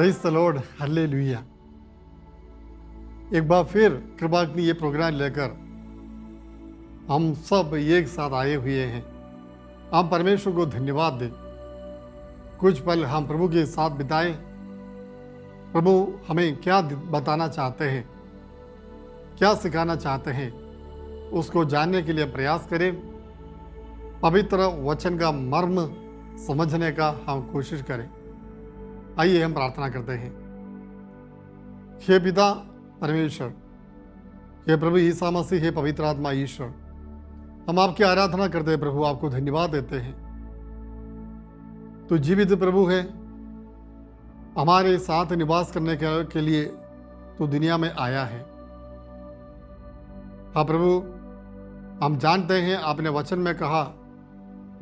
Praise the Lord, hallelujah. एक बार फिर कृपा की ये प्रोग्राम लेकर हम सब एक साथ आए हुए हैं। हम परमेश्वर को धन्यवाद दें। कुछ पल हम प्रभु के साथ बिताएं। प्रभु हमें क्या बताना चाहते हैं, क्या सिखाना चाहते हैं, उसको जानने के लिए प्रयास करें। पवित्र वचन का मर्म समझने का हम कोशिश करें। आइए हम प्रार्थना करते हैं। हे पिता परमेश्वर, हे प्रभु ईसा मसीह, हे पवित्र आत्मा ईश्वर, हम आपकी आराधना करते हैं प्रभु, आपको धन्यवाद देते हैं। तो जीवित प्रभु है, हमारे साथ निवास करने के लिए तो दुनिया में आया है। हाँ प्रभु, हम जानते हैं आपने वचन में कहा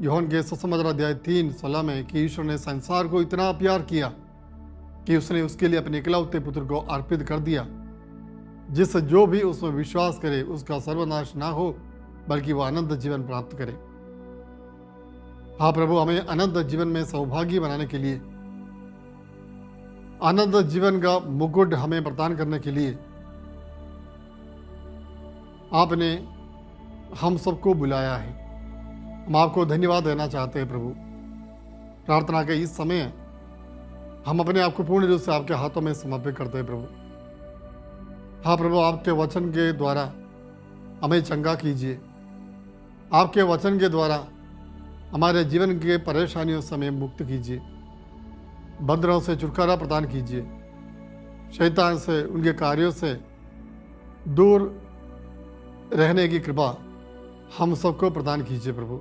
यूहन्ना के सुसमाचार अध्याय 3:16 में कि ईश्वर ने संसार को इतना प्यार किया कि उसने उसके लिए अपने इकलौते पुत्र को अर्पित कर दिया, जिससे जो भी उसमें विश्वास करे उसका सर्वनाश ना हो बल्कि वह अनंत जीवन प्राप्त करे। हाँ प्रभु, हमें अनंत जीवन में सौभाग्य बनाने के लिए, अनंत जीवन का मुकुट हमें प्रदान करने के लिए आपने हम सबको बुलाया है। हम आपको धन्यवाद देना चाहते हैं प्रभु। प्रार्थना के इस समय हम अपने आप को पूर्ण रूप से आपके हाथों में समर्पित करते हैं प्रभु। हाँ प्रभु, आपके वचन के द्वारा हमें चंगा कीजिए। आपके वचन के द्वारा हमारे जीवन के परेशानियों से हमें मुक्त कीजिए। बंधनों से छुटकारा प्रदान कीजिए। शैतान से, उनके कार्यों से दूर रहने की कृपा हम सबको प्रदान कीजिए प्रभु।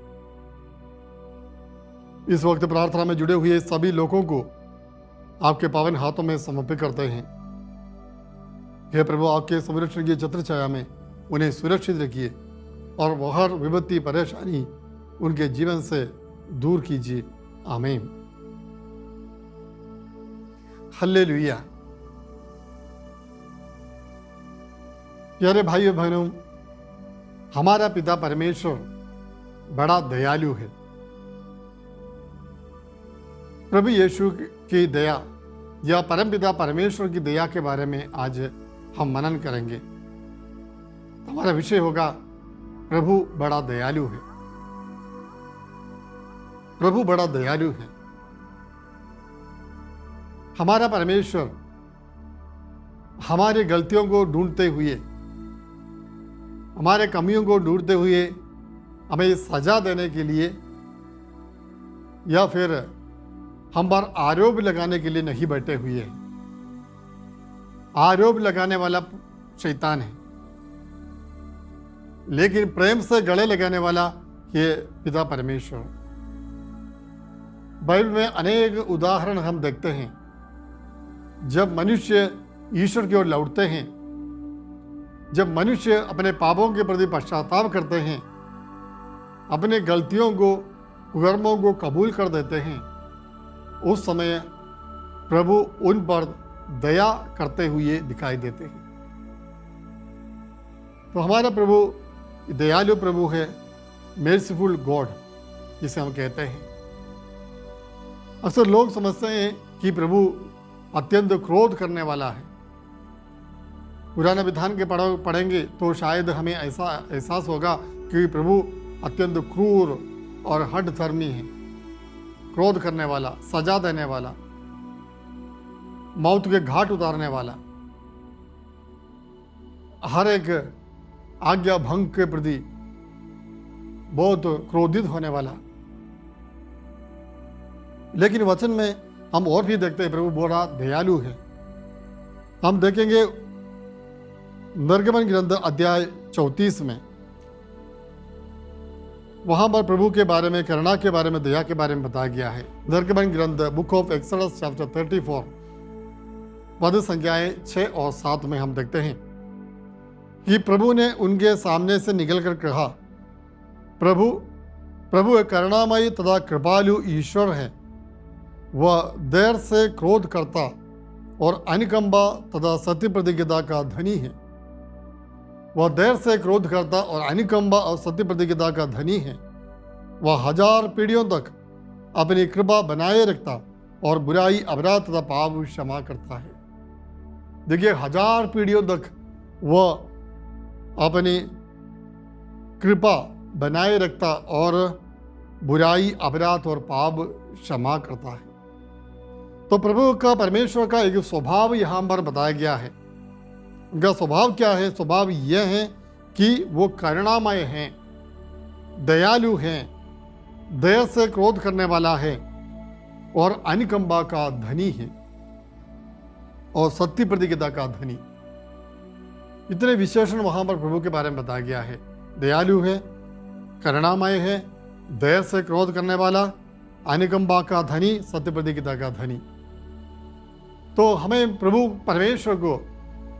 इस वक्त प्रार्थना में जुड़े हुए सभी लोगों को आपके पावन हाथों में समर्पित करते हैं। हे प्रभु, आपके संरक्षण की छत्र छाया में उन्हें सुरक्षित रखिए और वह हर विपत्ति परेशानी उनके जीवन से दूर कीजिए। आमीन। हालेलुया। प्यारे भाइयों बहनों, हमारा पिता परमेश्वर बड़ा दयालु है। प्रभु यीशु की दया या परमपिता परमेश्वर की दया के बारे में आज हम मनन करेंगे। हमारा विषय होगा प्रभु बड़ा दयालु है। प्रभु बड़ा दयालु है। हमारा परमेश्वर हमारी गलतियों को ढूंढते हुए, हमारे कमियों को ढूंढते हुए हमें सजा देने के लिए या फिर हम पर आरोप लगाने के लिए नहीं बैठे हुए हैं। आरोप लगाने वाला शैतान है, लेकिन प्रेम से गले लगाने वाला ये पिता परमेश्वर। बाइबल में अनेक उदाहरण हम देखते हैं जब मनुष्य ईश्वर की ओर लौटते हैं, जब मनुष्य अपने पापों के प्रति पश्चाताप करते हैं, अपने गलतियों को, कुकर्मों को कबूल कर देते हैं, उस समय प्रभु उन पर दया करते हुए दिखाई देते हैं। तो हमारा प्रभु दयालु प्रभु है, मेर्सीफुल गॉड जिसे हम कहते हैं। अक्सर लोग समझते हैं कि प्रभु अत्यंत क्रोध करने वाला है। पुराना विधान के पढ़ेंगे तो शायद हमें ऐसा एहसास होगा कि प्रभु अत्यंत क्रूर और हठ धर्मी है, क्रोध करने वाला, सजा देने वाला, मौत के घाट उतारने वाला, हर एक आज्ञा भंग के प्रति बहुत क्रोधित होने वाला। लेकिन वचन में हम और भी देखते हैं प्रभु बड़ा दयालु है। हम देखेंगे निर्गमन ग्रंथ अध्याय 34 में, वहां पर प्रभु के बारे में, करुणा के बारे में, दया के बारे में बताया गया है। निर्गमन ग्रंथ बुक ऑफ एक्सोडस चैप्टर 34 पद संख्याएं 6 और 7 में हम देखते हैं कि प्रभु ने उनके सामने से निकलकर कहा, प्रभु एक करुणामयी तथा कृपालु ईश्वर है। वह देर से क्रोध करता और अनुकंपा तथा सत्य प्रतिज्ञता का धनी है। वह देर से क्रोध करता और अनुकंपा और सत्य प्रतिज्ञता का धनी है। वह 1000 पीढ़ियों तक अपनी कृपा बनाए रखता और बुराई अपराध तथा पाप क्षमा करता है। देखिए 1000 पीढ़ियों तक वह अपनी कृपा बनाए रखता और बुराई अपराध और पाप क्षमा करता है। तो प्रभु का, परमेश्वर का एक स्वभाव यहाँ पर बताया गया है। उनका स्वभाव क्या है? स्वभाव यह है कि वो करुणामय हैं, दयालु हैं, दया से क्रोध करने वाला है और अनुकंपा का धनी है और सत्य प्रतिज्ञता का धनी। इतने विशेषण वहां पर प्रभु के बारे में बताया गया है। दयालु है, करुणामय है, दया से क्रोध करने वाला, अनुकंपा का धनी, सत्य प्रतिज्ञता का धनी। तो हमें प्रभु परमेश्वर को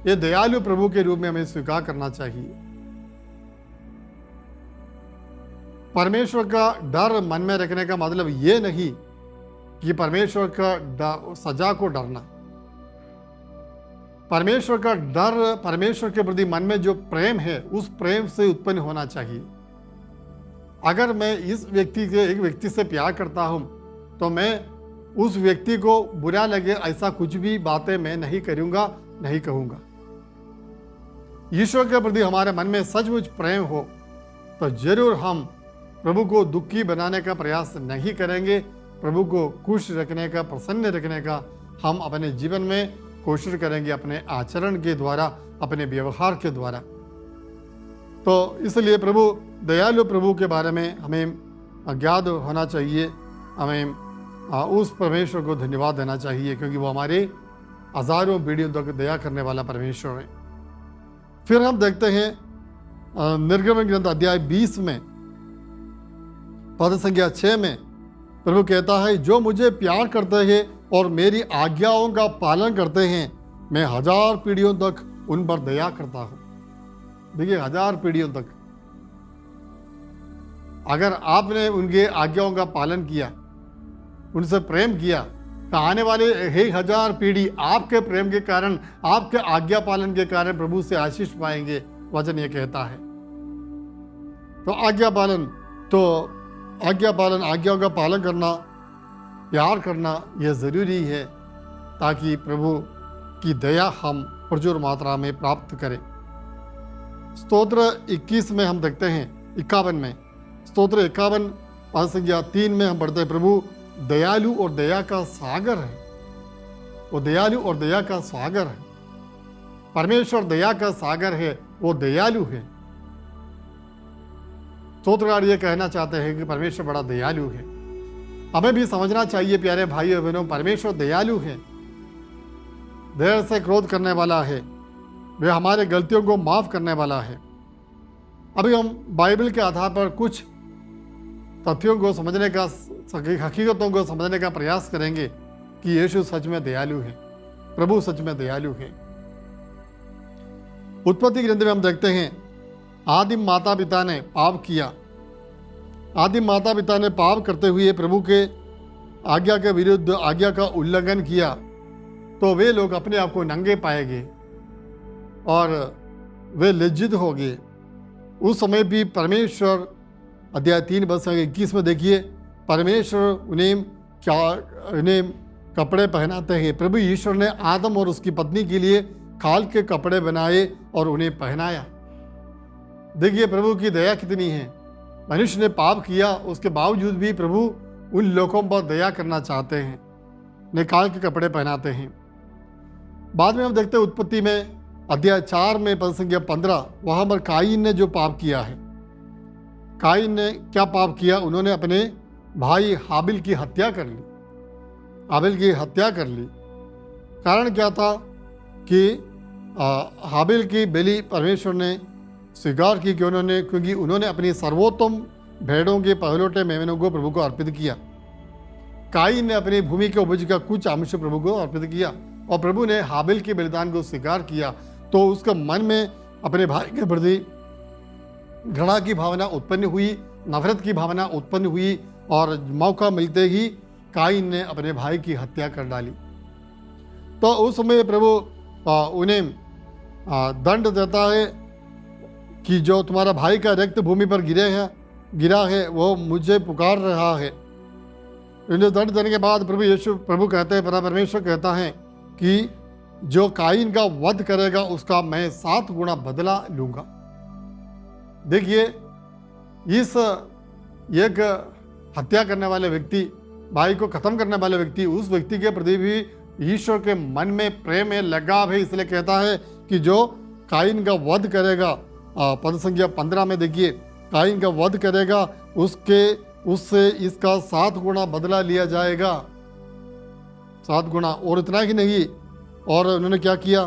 ये दयालु प्रभु के रूप में हमें स्वीकार करना चाहिए। परमेश्वर का डर मन में रखने का मतलब ये नहीं कि परमेश्वर का सजा को डरना। परमेश्वर का डर, परमेश्वर के प्रति मन में जो प्रेम है उस प्रेम से उत्पन्न होना चाहिए। अगर मैं एक व्यक्ति से प्यार करता हूं तो मैं उस व्यक्ति को बुरा लगे ऐसा कुछ भी बातें मैं नहीं करूंगा, नहीं कहूंगा। ईश्वर के प्रति हमारे मन में सचमुच प्रेम हो तो जरूर हम प्रभु को दुखी बनाने का प्रयास नहीं करेंगे। प्रभु को खुश रखने का, प्रसन्न रखने का हम अपने जीवन में कोशिश करेंगे, अपने आचरण के द्वारा, अपने व्यवहार के द्वारा। तो इसलिए प्रभु, दयालु प्रभु के बारे में हमें ज्ञात होना चाहिए। हमें उस परमेश्वर को धन्यवाद देना चाहिए क्योंकि वो हमारे हजारों पीढ़ियों तक दया करने वाला परमेश्वर है। फिर हम देखते हैं निर्गमन ग्रंथ अध्याय 20 में पद संख्या 6 में प्रभु कहता है, जो मुझे प्यार करते हैं और मेरी आज्ञाओं का पालन करते हैं, मैं 1000 पीढ़ियों तक उन पर दया करता हूं। देखिए 1000 पीढ़ियों तक अगर आपने उनके आज्ञाओं का पालन किया, उनसे प्रेम किया, तो आने वाले 1000 पीढ़ी आपके प्रेम के कारण, आपके आज्ञा पालन के कारण प्रभु से आशीष पाएंगे। वचन ये कहता है। तो आज्ञा पालन, आज्ञाओं का पालन करना, प्यार करना यह जरूरी है ताकि प्रभु की दया हम प्रचुर मात्रा में प्राप्त करें। स्तोत्र 21 में हम देखते हैं, 51 में, स्तोत्र 51 पद संख्या 3 में हम पढ़ते हैं, प्रभु दयालु और दया का सागर है। वो दयालु और दया का सागर है। परमेश्वर दया का सागर है, वो दयालु है। स्तोत्रकार ये कहना चाहते हैं कि परमेश्वर बड़ा दयालु है। हमें भी समझना चाहिए प्यारे भाई और बहनों, परमेश्वर दयालु है, देर से क्रोध करने वाला है, वे हमारे गलतियों को माफ करने वाला है। अभी हम बाइबल के आधार पर कुछ तथ्यों को समझने का, हकीकतों को समझने का प्रयास करेंगे कि यीशु सच में दयालु है, प्रभु सच में दयालु है। उत्पत्ति ग्रंथ में हम देखते हैं, आदिम माता पिता ने पाप किया। आदिम माता पिता ने पाप करते हुए प्रभु के आज्ञा के विरुद्ध आज्ञा का उल्लंघन किया, तो वे लोग अपने आप को नंगे पाएंगे और वे लज्जित हो गए। उस समय भी परमेश्वर, अध्याय 3 वर्ष 21 में देखिए, परमेश्वर उन्हें कपड़े पहनाते हैं। प्रभु ईश्वर ने आदम और उसकी पत्नी के लिए खाल के कपड़े बनाए और उन्हें पहनाया। देखिए प्रभु की दया कितनी है। मनुष्य ने पाप किया, उसके बावजूद भी प्रभु उन लोगों पर दया करना चाहते हैं, निकाल के कपड़े पहनाते हैं। बाद में हम देखते हैं उत्पत्ति में अध्याय 4 में पद संख्या 15, वहां पर काईन ने जो पाप किया है। काईन ने क्या पाप किया? उन्होंने अपने भाई हाबिल की हत्या कर ली। हाबिल की हत्या कर ली। कारण क्या था कि हाबिल की बलि परमेश्वर ने स्वीकार की, क्योंकि उन्होंने अपनी सर्वोत्तम भेड़ों के पहलौठे मेमनों को प्रभु को अर्पित किया। काईन ने अपनी भूमि के उपज का कुछ अंश प्रभु को अर्पित किया और प्रभु ने हाबिल के बलिदान को स्वीकार किया, तो उसका मन में अपने भाई के प्रति घृणा की भावना उत्पन्न हुई, नफरत की भावना उत्पन्न हुई और मौका मिलते ही काईन ने अपने भाई की हत्या कर डाली। तो उस समय प्रभु उन्हें दंड देता है कि जो तुम्हारा भाई का रक्त भूमि पर गिरा है वो मुझे पुकार रहा है। इन्हें दंड देने के बाद प्रभु कहते हैं, परमेश्वर कहता है कि जो काइन का वध करेगा उसका मैं 7 गुना बदला लूंगा। देखिए, इस एक हत्या करने वाले व्यक्ति, भाई को खत्म करने वाले व्यक्ति, उस व्यक्ति के प्रति भी ईश्वर के मन में प्रेम है, लगाव है। इसलिए कहता है कि जो काइन का वध करेगा, पद संख्या 15 में देखिए, काइन का वध करेगा उससे इसका 7 गुना बदला लिया जाएगा, 7 गुना। और इतना ही नहीं, और उन्होंने क्या किया,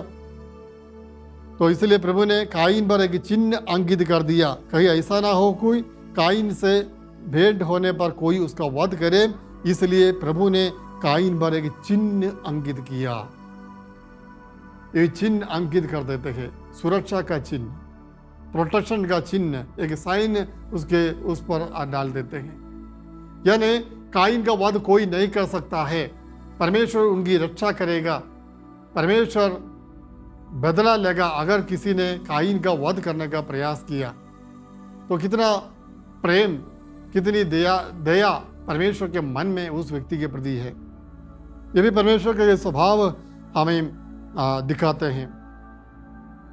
तो इसलिए प्रभु ने काइन पर एक चिन्ह अंकित कर दिया, कहीं ऐसा ना हो कोई काइन से भेंट होने पर कोई उसका वध करे। इसलिए प्रभु ने काइन पर एक चिन्ह अंकित किया। ये चिन्ह अंकित कर देते हैं, सुरक्षा का चिन्ह, प्रोटेक्शन का चिन्ह, एक साइन उसके उस पर डाल देते हैं। यानी काइन का वध कोई नहीं कर सकता है, परमेश्वर उनकी रक्षा करेगा, परमेश्वर बदला लेगा। अगर किसी ने काइन का वध करने का प्रयास किया तो कितना प्रेम, कितनी दया परमेश्वर के मन में उस व्यक्ति के प्रति है। ये भी परमेश्वर का ये स्वभाव हमें दिखाते हैं।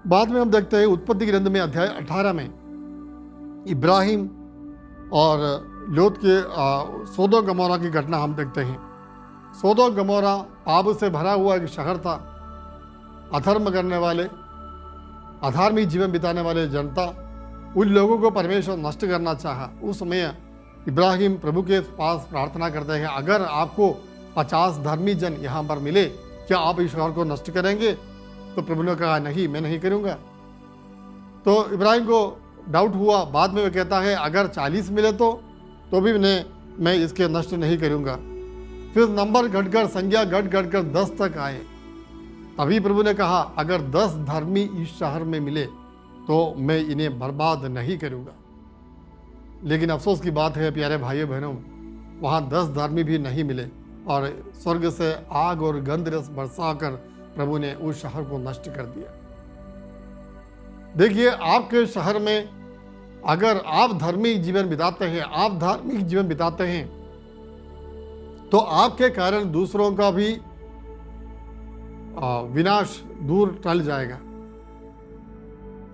बाद में हम देखते हैं उत्पत्ति ग्रंथ में अध्याय 18 में इब्राहिम और लोत के सोदोम गमोरा की घटना हम देखते हैं। सोदोम गमोरा पाप से भरा हुआ एक शहर था। अधर्म करने वाले, अधार्मिक जीवन बिताने वाले जनता, उन लोगों को परमेश्वर नष्ट करना चाहा। उस समय इब्राहिम प्रभु के पास प्रार्थना करते हैं, अगर आपको 50 धर्मी जन यहाँ पर मिले, क्या आप इस शहर को नष्ट करेंगे? तो प्रभु ने कहा, नहीं, मैं नहीं करूँगा। तो इब्राहिम को डाउट हुआ। बाद में वो कहता है, अगर 40 मिले तो भी मैं इसके नष्ट नहीं करूँगा। फिर नंबर घटकर, संख्या घट 10 तक आए। तभी प्रभु ने कहा, अगर 10 धर्मी इस शहर में मिले तो मैं इन्हें बर्बाद नहीं करूँगा। लेकिन अफसोस की बात है प्यारे भाइयों बहनों, वहाँ 10 धर्मी भी नहीं मिले और स्वर्ग से आग और गंधरस बरसाकर प्रभु ने उस शहर को नष्ट कर दिया। देखिए, आपके शहर में अगर आप धार्मिक जीवन बिताते हैं, आप धार्मिक जीवन बिताते हैं, तो आपके कारण दूसरों का भी विनाश दूर टल जाएगा।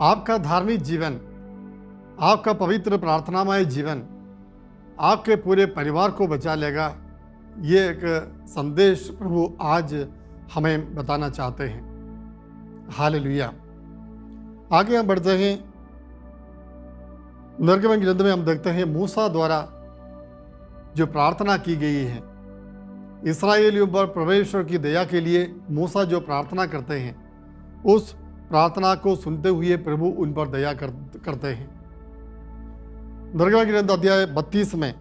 आपका धार्मिक जीवन, आपका पवित्र प्रार्थनामय जीवन आपके पूरे परिवार को बचा लेगा। ये एक संदेश प्रभु आज हमें बताना चाहते हैं। हालेलुया। आगे हम बढ़ते हैं। निर्गमन ग्रंथ में हम देखते हैं मूसा द्वारा जो प्रार्थना की गई है, इस्राएलियों पर परमेश्वर की दया के लिए मूसा जो प्रार्थना करते हैं, उस प्रार्थना को सुनते हुए प्रभु उन पर दया करते हैं। निर्गमन ग्रंथ अध्याय 32 में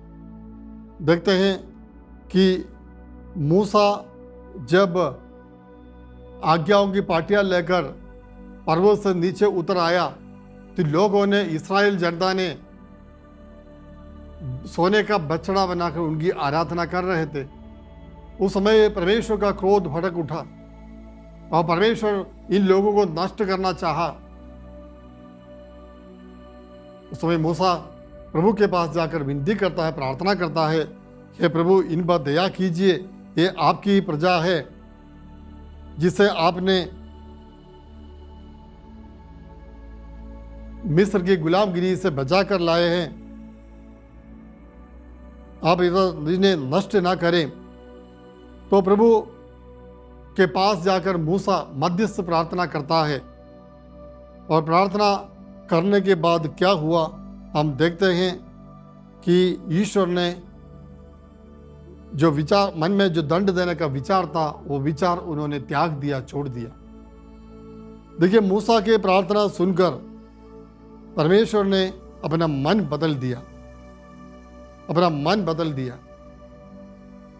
देखते हैं कि मूसा जब आज्ञाओं की पाटियां लेकर पर्वत से नीचे उतर आया तो लोगों ने, इस्राएल जनता ने सोने का बछड़ा बनाकर उनकी आराधना कर रहे थे। उस समय परमेश्वर का क्रोध भड़क उठा और परमेश्वर इन लोगों को नष्ट करना चाहा। उस समय मूसा प्रभु के पास जाकर विनती करता है, प्रार्थना करता है, हे प्रभु, इन पर दया कीजिए, ये आपकी प्रजा है जिसे आपने मिस्र की गुलामगिरी से बचा कर लाए हैं, आप इन्हें नष्ट ना करें। तो प्रभु के पास जाकर मूसा मध्यस्थ प्रार्थना करता है और प्रार्थना करने के बाद क्या हुआ हम देखते हैं कि ईश्वर ने जो विचार, मन में जो दंड देने का विचार था, वो विचार उन्होंने त्याग दिया, छोड़ दिया। देखिए, मूसा के प्रार्थना सुनकर परमेश्वर ने अपना मन बदल दिया, अपना मन बदल दिया।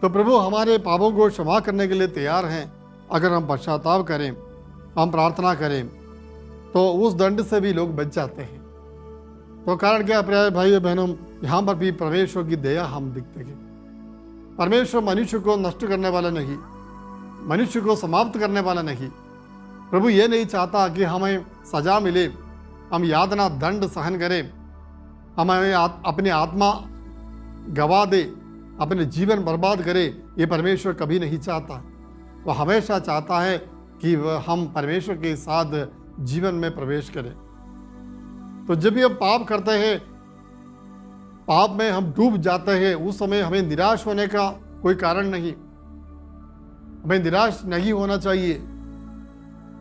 तो प्रभु हमारे पापों को क्षमा करने के लिए तैयार हैं। अगर हम पश्चाताप करें, हम प्रार्थना करें, तो उस दंड से भी लोग बच जाते हैं। तो कारण क्या प्यारे भाइयों बहनों, यहाँ पर भी परमेश्वर की दया हम दिखते हैं। परमेश्वर मनुष्य को नष्ट करने वाला नहीं, मनुष्य को समाप्त करने वाला नहीं। प्रभु ये नहीं चाहता कि हमें सजा मिले, हम यातना दंड सहन करें, हमें अपनी आत्मा गवा दे, अपने जीवन बर्बाद करे, ये परमेश्वर कभी नहीं चाहता। वह हमेशा चाहता है कि हम परमेश्वर के साथ जीवन में प्रवेश करें। तो जब भी हम पाप करते हैं, पाप में हम डूब जाते हैं, उस समय हमें निराश होने का कोई कारण नहीं। हमें निराश नहीं होना चाहिए।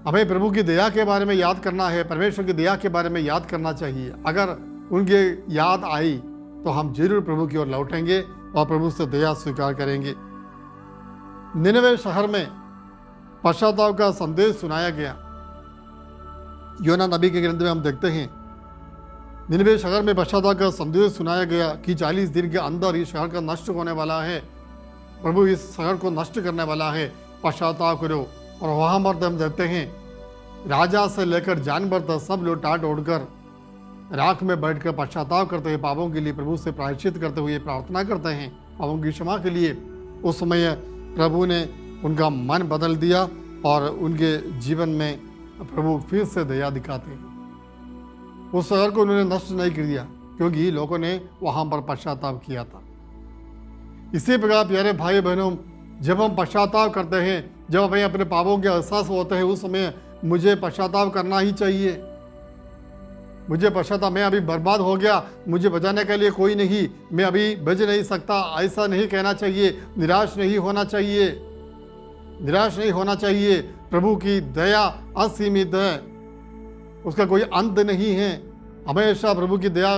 हमें प्रभु की दया के बारे में याद करना है, परमेश्वर की दया के बारे में याद करना चाहिए। अगर उनके याद आई तो हम जरूर प्रभु की ओर लौटेंगे और प्रभु से दया स्वीकार करेंगे। निनवे शहर में पश्चाताप का संदेश सुनाया गया। योना नबी के ग्रंथ में हम देखते हैं, निनवे शहर में पश्चाताप का संदेश सुनाया गया कि 40 दिन के अंदर इस शहर का नष्ट होने वाला है। प्रभु इस शहर को नष्ट करने वाला है, पश्चाताप करो। और वहां पर हम देखते हैं, राजा से लेकर जानवर तक सब लोग टाट ओढ़कर राख में बैठकर पश्चाताप करते हुए पापों के लिए प्रभु से प्रायश्चित करते हुए प्रार्थना करते हैं, पापों की क्षमा के लिए। उस समय प्रभु ने उनका मन बदल दिया और उनके जीवन में प्रभु फिर से दया दिखाते हैं। उस शहर को उन्होंने नष्ट नहीं कर दिया, क्योंकि लोगों ने वहां पर पश्चाताप किया था। इसी प्रकार प्यारे भाई बहनों, जब हम पश्चाताप करते हैं, जब हमें अपने पापों के एहसास होते हैं, उस समय मुझे पश्चाताप करना ही चाहिए। मुझे पश्चाताप, मैं अभी बर्बाद हो गया, मुझे बचाने के लिए कोई नहीं, मैं अभी बच नहीं सकता, ऐसा नहीं कहना चाहिए। निराश नहीं होना चाहिए, निराश नहीं होना चाहिए। प्रभु की दया असीमित है, उसका कोई अंत नहीं है। हमेशा प्रभु की दया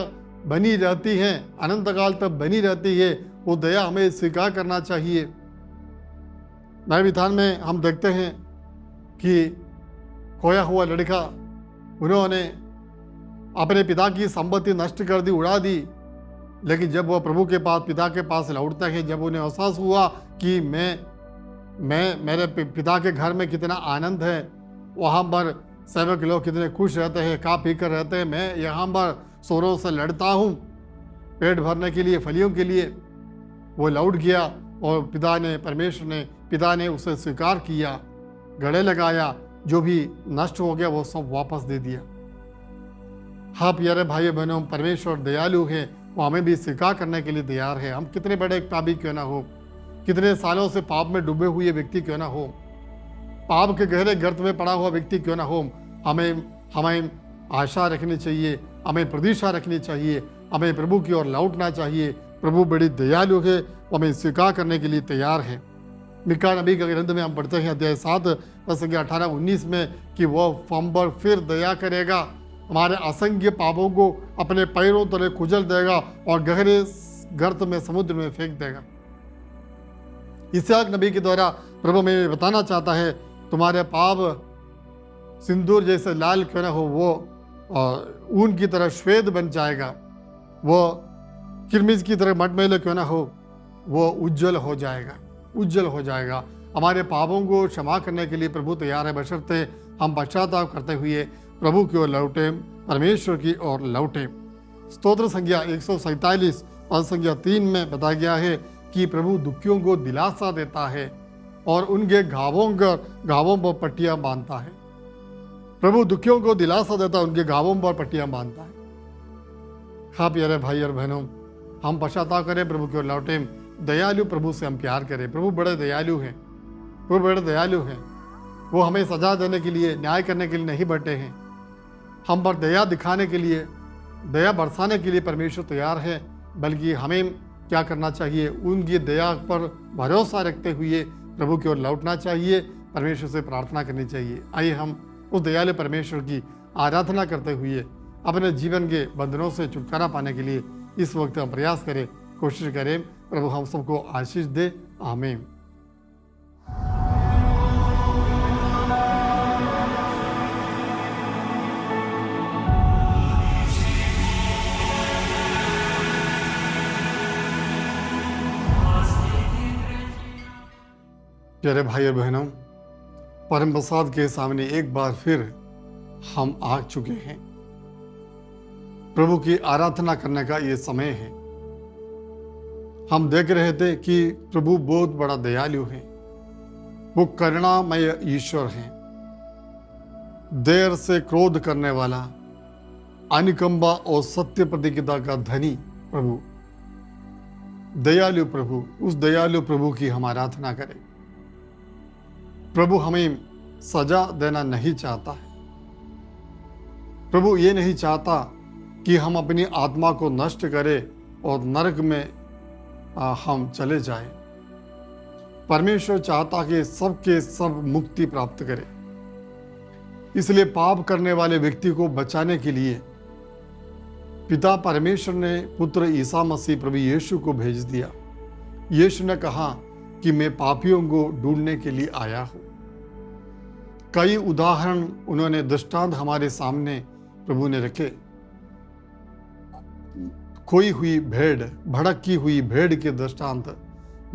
बनी रहती है, अनंत काल तक बनी रहती है। वो दया हमें स्वीकार करना चाहिए। नए विधान में हम देखते हैं कि खोया हुआ लड़का, उन्होंने अपने पिता की संपत्ति नष्ट कर दी, उड़ा दी। लेकिन जब वह प्रभु के पास, पिता के पास लौटते हैं, जब उन्हें एहसास हुआ कि मैं मेरे पिता के घर में कितना आनंद है, वहाँ पर सेवक लोग कितने खुश रहते हैं, खा पी कर रहते हैं, मैं यहाँ पर सोरों से लड़ता हूँ पेट भरने के लिए, फलियों के लिए। वो लौट गया और पिता ने उसे स्वीकार किया, गले लगाया, जो भी नष्ट हो गया वो सब वापस दे दिया। हाँ प्यारे भाई बहनों, परमेश्वर दयालु है, वो हमें भी स्वीकार करने के लिए तैयार है। हम कितने बड़े पापी क्यों ना हो, कितने सालों से पाप में डूबे हुए व्यक्ति क्यों ना हो, पाप के गहरे गर्त में पड़ा हुआ व्यक्ति क्यों ना हो, हमें आशा रखनी चाहिए, हमें प्रतीक्षा रखनी चाहिए, हमें प्रभु की ओर लौटना चाहिए। प्रभु बड़ी दयालु है, वो हमें स्वीकार करने के लिए तैयार है। मिका नबी के ग्रंथ में हम पढ़ते हैं अध्याय 7 वचन 18-19 में कि वह हम पर फिर दया करेगा, हमारे असंख्य पापों को अपने पैरों तले कुचल देगा और गहरे गर्त में, समुद्र में फेंक देगा। इसहाक नबी के द्वारा प्रभु में बताना चाहता है, तुम्हारे पाप सिंदूर जैसे लाल क्यों ना हो, वो ऊन की तरह श्वेत बन जाएगा। वो किरमिज की तरह मटमैले क्यों ना हो, वो उज्जवल हो जाएगा, उज्जवल हो जाएगा। हमारे पापों को क्षमा करने के लिए प्रभु तैयार है, बशर्ते हम पश्चाताप करते हुए प्रभु की ओर लौटे, परमेश्वर की ओर लौटे। स्तोत्र संज्ञा 147 और संज्ञा 3 में बताया गया है कि प्रभु दुखियों को दिलासा देता है और उनके घावों पर पट्टियां बांधता है। प्रभु दुखियों को दिलासा देता है, उनके घावों पर पट्टियां बांधता है। हाँ प्यारे भाई और बहनों, हम पश्चाताप करें, प्रभु की ओर लौटे, दयालु प्रभु से हम प्यार करें। प्रभु बड़े दयालु हैं, प्रभु बड़े दयालु हैं। वो हमें सजा देने के लिए, न्याय करने के लिए नहीं बैठे हैं, हम पर दया दिखाने के लिए, दया बरसाने के लिए परमेश्वर तैयार है। बल्कि हमें क्या करना चाहिए, उनकी दया पर भरोसा रखते हुए प्रभु की ओर लौटना चाहिए, परमेश्वर से प्रार्थना करनी चाहिए। आइए हम उस दयालु परमेश्वर की आराधना करते हुए अपने जीवन के बंधनों से छुटकारा पाने के लिए इस वक्त हम प्रयास करें, कोशिश करें। प्रभु हम सबको आशीष दे, आमीन। प्यारे भाई और बहनों, परम प्रसाद के सामने एक बार फिर हम आ चुके हैं। प्रभु की आराधना करने का ये समय है। हम देख रहे थे कि प्रभु बहुत बड़ा दयालु है, वो करुणामय ईश्वर है, देर से क्रोध करने वाला, अनुकंपा और सत्य प्रतिज्ञा का धनी प्रभु। दयालु प्रभु, उस दयालु प्रभु की हम आराधना करें। प्रभु हमें सजा देना नहीं चाहता है। प्रभु ये नहीं चाहता कि हम अपनी आत्मा को नष्ट करें और नरक में हम चले जाएं। परमेश्वर चाहता कि सबके सब मुक्ति प्राप्त करें। इसलिए पाप करने वाले व्यक्ति को बचाने के लिए पिता परमेश्वर ने पुत्र ईसा मसीह प्रभु यीशु को भेज दिया। यीशु ने कहा कि मैं पापियों को ढूंढने के लिए आया हूं। कई उदाहरण उन्होंने दृष्टांत हमारे सामने प्रभु ने रखे। खोई हुई भेड़, भड़की हुई भेड़ के दृष्टांत,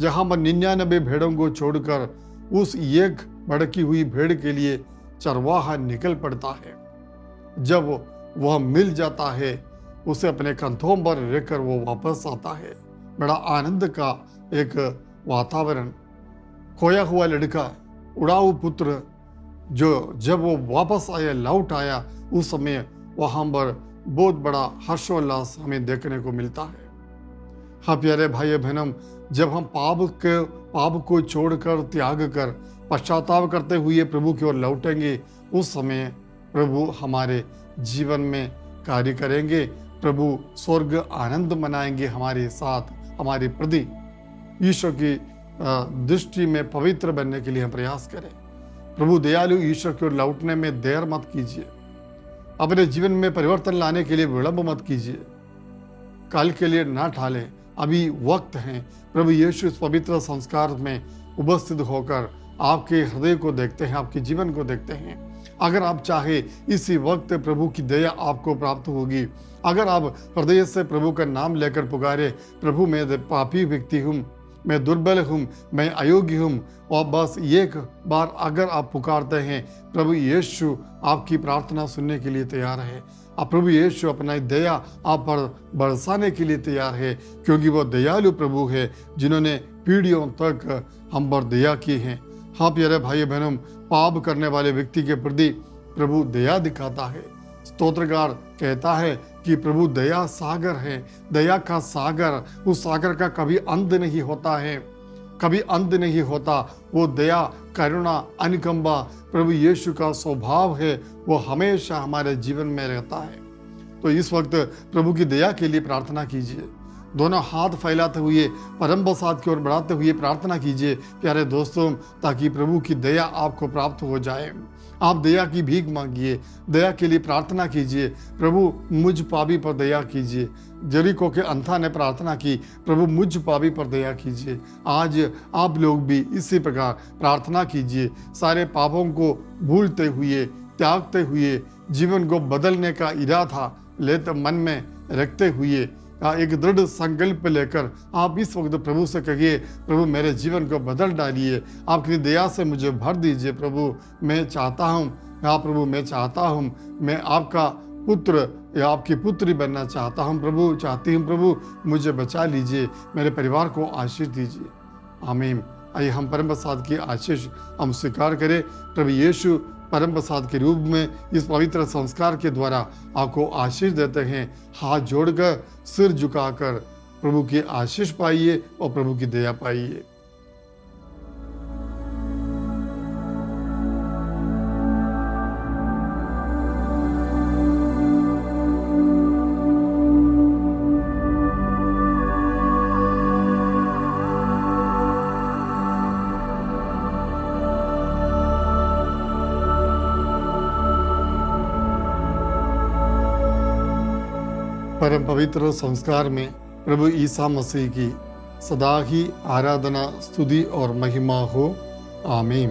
जहां पर 99 भेड़ों को छोड़कर उस एक भड़की हुई भेड़ के लिए चरवाहा निकल पड़ता है। जब वह मिल जाता है, उसे अपने कंधों पर रखकर वो वापस आता है। बड़ा आनंद का एक वातावरण। खोया हुआ लड़का, उड़ाऊ पुत्र, जो जब वो वापस आया, लौट आया, उस समय वहां पर बहुत बड़ा हर्षोल्लास हमें देखने को मिलता है। हाँ प्यारे भाई बहनों, जब हम पाप को छोड़कर, त्याग कर, पश्चाताप करते हुए प्रभु की ओर लौटेंगे, उस समय प्रभु हमारे जीवन में कार्य करेंगे। प्रभु स्वर्ग आनंद मनाएंगे हमारे साथ, हमारे प्रति। ईश्वर की दृष्टि में पवित्र बनने के लिए हम प्रयास करें। प्रभु दयालु ईश्वर की ओर लौटने में देर मत कीजिए। अपने जीवन में परिवर्तन लाने के लिए विलंब मत कीजिए। कल के लिए ना टालें, अभी वक्त है। प्रभु यीशु इस पवित्र संस्कार में उपस्थित होकर आपके हृदय को देखते हैं, आपके जीवन को देखते हैं। अगर आप चाहे, इसी वक्त प्रभु की दया आपको प्राप्त होगी। अगर आप हृदय से प्रभु का नाम लेकर पुकारे, प्रभु मैं पापी व्यक्ति हूँ, मैं दुर्बल हूँ, मैं अयोग्य हूँ, और बस एक बार अगर आप पुकारते हैं, प्रभु यीशु आपकी प्रार्थना सुनने के लिए तैयार है। अब प्रभु यीशु अपना दया आप पर बरसाने के लिए तैयार है, क्योंकि वो दयालु प्रभु है जिन्होंने पीढ़ियों तक हम पर दया की है। हाँ प्यारे भाई बहनों, पाप करने वाले व्यक्ति के प्रति प्रभु दया दिखाता है। स्तोत्रकार कहता है कि प्रभु दया सागर है, दया का सागर, उस सागर का कभी अंत नहीं होता है, कभी अंत नहीं होता। वो दया, करुणा, अनुकंपा प्रभु यीशु का स्वभाव है, वो हमेशा हमारे जीवन में रहता है। तो इस वक्त प्रभु की दया के लिए प्रार्थना कीजिए। दोनों हाथ फैलाते हुए परम प्रसाद की ओर बढ़ाते हुए प्रार्थना कीजिए प्यारे दोस्तों, ताकि प्रभु की दया आपको प्राप्त हो जाए। आप दया की भीख मांगिए, दया के लिए प्रार्थना कीजिए। प्रभु मुझ पापी पर दया कीजिए। जरीको के अंथा ने प्रार्थना की, प्रभु मुझ पापी पर दया कीजिए। आज आप लोग भी इसी प्रकार प्रार्थना कीजिए। सारे पापों को भूलते हुए, त्यागते हुए, जीवन को बदलने का इरादा लेते मन में रखते हुए, एक दृढ़ संकल्प लेकर आप इस वक्त प्रभु से कहिए, प्रभु मेरे जीवन को बदल डालिए, आपकी दया से मुझे भर दीजिए। प्रभु मैं चाहता हूँ, हाँ प्रभु मैं चाहता हूँ, मैं आपका पुत्र या आपकी पुत्री बनना चाहता हूँ। प्रभु चाहती हूँ, प्रभु मुझे बचा लीजिए, मेरे परिवार को आशीष दीजिए। आमीन। आइए हम परम प्रसाद की आशीष हम स्वीकार करें। प्रभु यीशु परम प्रसाद के रूप में इस पवित्र संस्कार के द्वारा आपको आशीष देते हैं। हाथ जोड़कर, सिर झुकाकर प्रभु की आशीष पाइए और प्रभु की दया पाइए। परम पवित्र संस्कार में प्रभु ईसा मसीह की सदा ही आराधना, स्तुति और महिमा हो। आमीन।